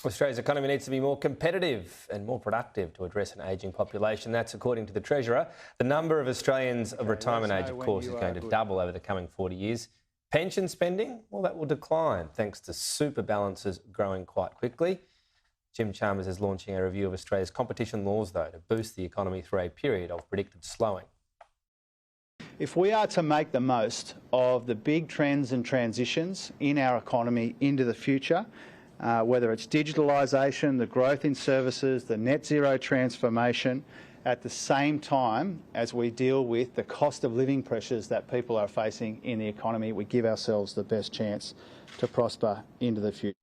Australia's economy needs to be more competitive and more productive to address an ageing population. That's according to the Treasurer. The number of Australians of retirement age, of course, is going to double over the coming 40 years. Pension spending, well, that will decline thanks to super balances growing quite quickly. Jim Chalmers is launching a review of Australia's competition laws, though, to boost the economy through a period of predicted slowing. If we are to make the most of the big trends and transitions in our economy into the future, whether it's digitalisation, the growth in services, the net zero transformation, at the same time as we deal with the cost of living pressures that people are facing in the economy, we give ourselves the best chance to prosper into the future.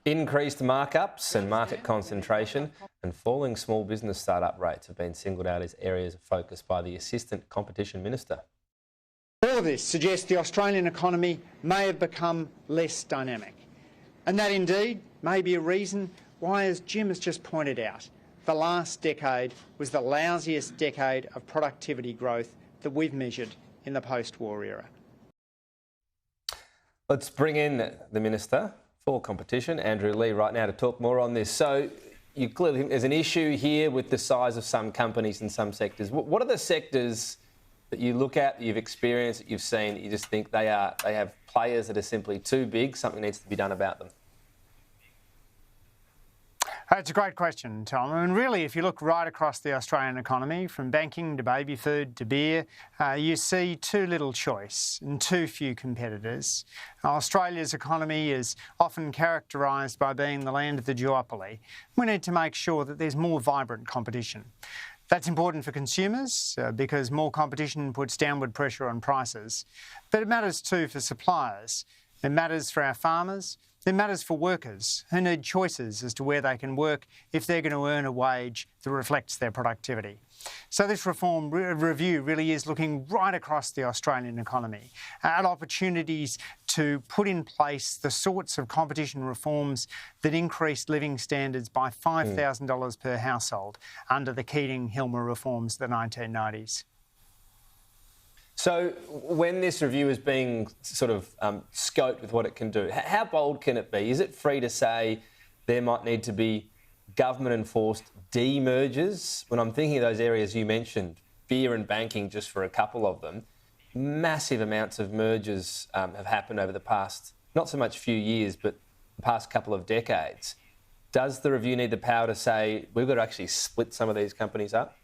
Increased markups and market concentration and falling small business startup rates have been singled out as areas of focus by the Assistant Competition Minister. All of this suggests the Australian economy may have become less dynamic. And that indeed may be a reason why, as Jim has just pointed out, the last decade was the lousiest decade of productivity growth that we've measured in the post-war era. Let's bring in the Minister for Competition, Andrew Leigh, right now to talk more on this. So you clearly think there's an issue here with the size of some companies in some sectors. What are the sectors that you look at, that you've experienced, that you've seen, that you just think they have players that are simply too big, something needs to be done about them? It's a great question, Tom. I mean, really, if you look right across the Australian economy, from banking to baby food to beer, you see too little choice and too few competitors. Australia's economy is often characterised by being the land of the duopoly. We need to make sure that there's more vibrant competition. That's important for consumers because more competition puts downward pressure on prices. But it matters too for suppliers. It matters for our farmers. It matters for workers who need choices as to where they can work if they're going to earn a wage that reflects their productivity. So this reform review really is looking right across the Australian economy at opportunities to put in place the sorts of competition reforms that increased living standards by $5,000 per household under the Keating-Hilmer reforms of the 1990s. So when this review is being sort of scoped with what it can do, how bold can it be? Is it free to say there might need to be government-enforced demergers? When I'm thinking of those areas you mentioned, beer and banking, just for a couple of them, massive amounts of mergers have happened over the past, not so much few years, but the past couple of decades. Does the review need the power to say we've got to actually split some of these companies up?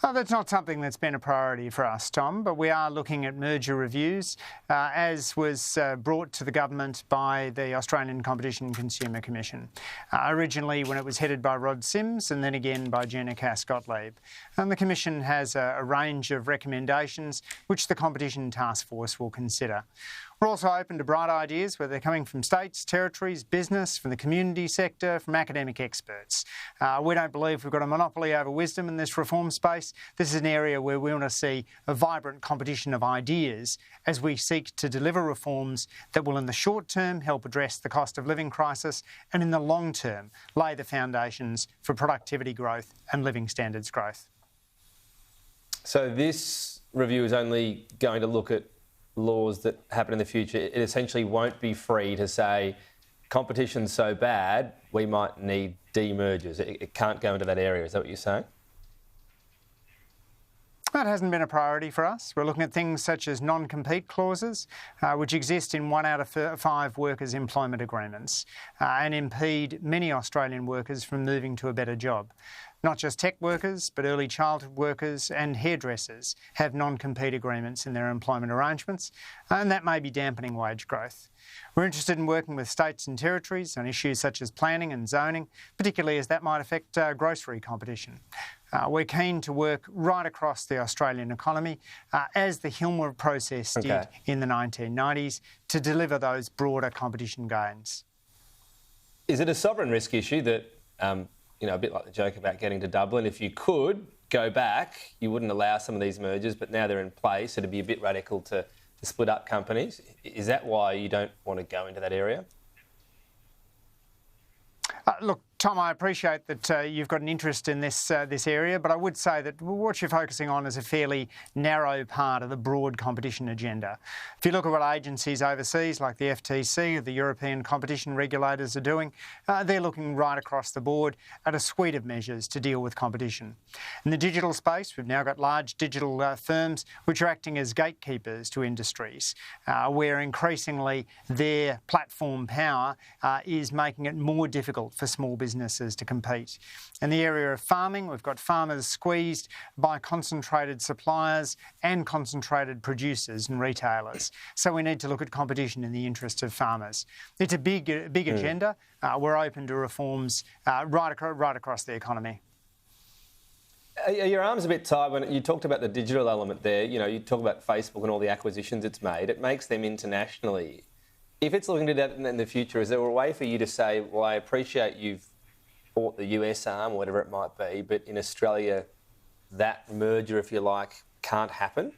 Well, that's not something that's been a priority for us, Tom, but we are looking at merger reviews, as was brought to the government by the Australian Competition and Consumer Commission, originally when it was headed by Rod Sims and then again by Jenna Cass-Gottlieb. And the Commission has a range of recommendations which the Competition Task Force will consider. We're also open to bright ideas, whether they're coming from states, territories, business, from the community sector, from academic experts. We don't believe we've got a monopoly over wisdom in this reform space. This is an area where we want to see a vibrant competition of ideas as we seek to deliver reforms that will in the short term help address the cost of living crisis and in the long term lay the foundations for productivity growth and living standards growth. So this review is only going to look at laws that happen in the future. It essentially won't be free to say competition's so bad we might need demergers. It can't go into that area. Is that what you're saying? That hasn't been a priority for us. We're looking at things such as non-compete clauses, which exist in 1 out of 5 workers' employment agreements and impede many Australian workers from moving to a better job. Not just tech workers, but early childhood workers and hairdressers have non-compete agreements in their employment arrangements, and that may be dampening wage growth. We're interested in working with states and territories on issues such as planning and zoning, particularly as that might affect grocery competition. We're keen to work right across the Australian economy, as the Hilmer process did in the 1990s, to deliver those broader competition gains. Is it a sovereign risk issue that, a bit like the joke about getting to Dublin, if you could go back, you wouldn't allow some of these mergers, but now they're in place, it'd be a bit radical to split up companies? Is that why you don't want to go into that area? Look, Tom, I appreciate that you've got an interest in this area, but I would say that what you're focusing on is a fairly narrow part of the broad competition agenda. If you look at what agencies overseas, like the FTC or the European competition regulators are doing, they're looking right across the board at a suite of measures to deal with competition. In the digital space, we've now got large digital firms which are acting as gatekeepers to industries, where increasingly their platform power is making it more difficult for small businesses to compete. In the area of farming, we've got farmers squeezed by concentrated suppliers and concentrated producers and retailers. So we need to look at competition in the interest of farmers. It's a big agenda. We're open to reforms right across the economy. Are your arms a bit tied when you talked about the digital element there? You know, you talk about Facebook and all the acquisitions it's made. It makes them internationally. If it's looking to that in the future, is there a way for you to say, well, I appreciate you've bought the US arm or whatever it might be, but in Australia, that merger, if you like, can't happen?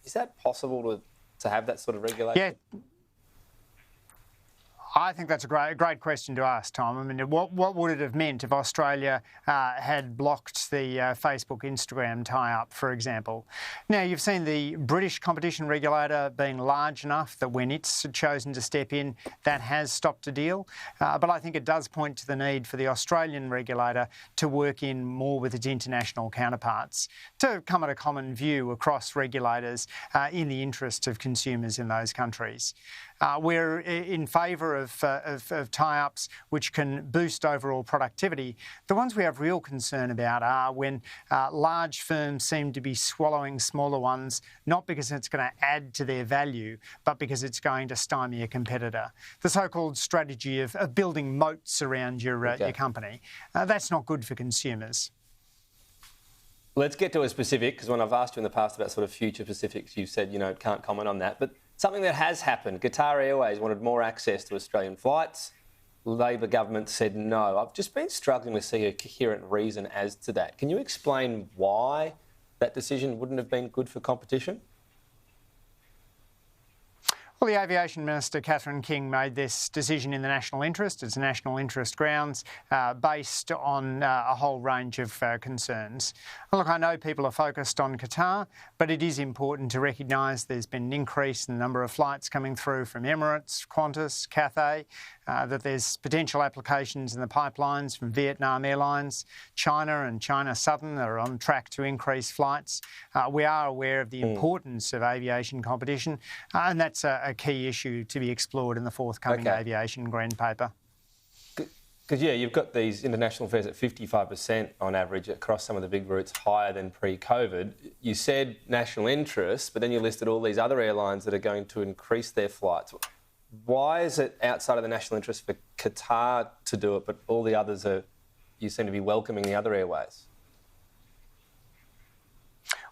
Is that possible to have that sort of regulation? Yeah. I think that's a great question to ask, Tom. I mean, what would it have meant if Australia had blocked the Facebook, Instagram tie-up, for example? Now, you've seen the British competition regulator being large enough that when it's chosen to step in, that has stopped a deal. But I think it does point to the need for the Australian regulator to work in more with its international counterparts, to come at a common view across regulators in the interests of consumers in those countries. We're in favour of tie-ups which can boost overall productivity. The ones we have real concern about are when large firms seem to be swallowing smaller ones, not because it's going to add to their value, but because it's going to stymie a competitor. The so-called strategy of building moats around your company. That's not good for consumers. Let's get to a specific, because when I've asked you in the past about sort of future specifics, you've said, you know, can't comment on that. But something that has happened, Qatar Airways wanted more access to Australian flights. Labor government said no. I've just been struggling to see a coherent reason as to that. Can you explain why that decision wouldn't have been good for competition? Well, the Aviation Minister, Catherine King, made this decision in the national interest. It's national interest grounds based on a whole range of concerns. Look, I know people are focused on Qatar, but it is important to recognise there's been an increase in the number of flights coming through from Emirates, Qantas, Cathay, that there's potential applications in the pipelines from Vietnam Airlines. China and China Southern are on track to increase flights. We are aware of the importance of aviation competition, and that's a key issue to be explored in the forthcoming Aviation Green Paper. Because, yeah, you've got these international fares at 55% on average across some of the big routes, higher than pre-COVID. You said national interest, but then you listed all these other airlines that are going to increase their flights. Why is it outside of the national interest for Qatar to do it, but all the others you seem to be welcoming the other airways?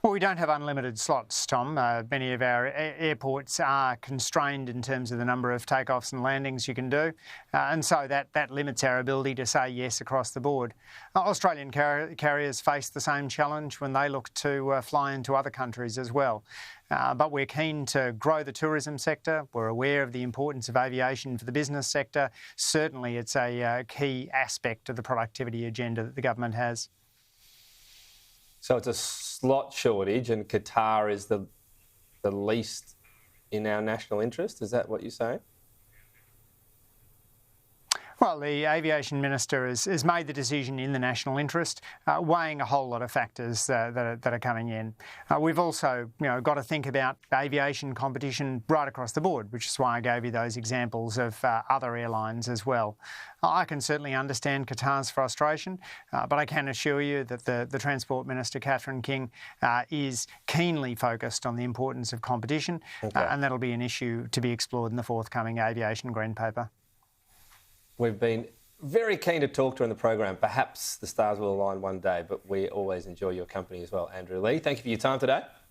Well, we don't have unlimited slots, Tom. Many of our airports are constrained in terms of the number of takeoffs and landings you can do, and so that limits our ability to say yes across the board. Australian carriers face the same challenge when they look to fly into other countries as well. But we're keen to grow the tourism sector. We're aware of the importance of aviation for the business sector. Certainly, it's a key aspect of the productivity agenda that the government has. So it's a slot shortage and Qatar is the least in our national interest? Is that what you're saying? Well, the Aviation Minister has made the decision in the national interest, weighing a whole lot of factors that are coming in. We've also got to think about aviation competition right across the board, which is why I gave you those examples of other airlines as well. I can certainly understand Qatar's frustration, but I can assure you that the Transport Minister, Catherine King, is keenly focused on the importance of competition, and that'll be an issue to be explored in the forthcoming Aviation Green Paper. We've been very keen to talk to her in the program. Perhaps the stars will align one day, but we always enjoy your company as well, Andrew Leigh. Thank you for your time today.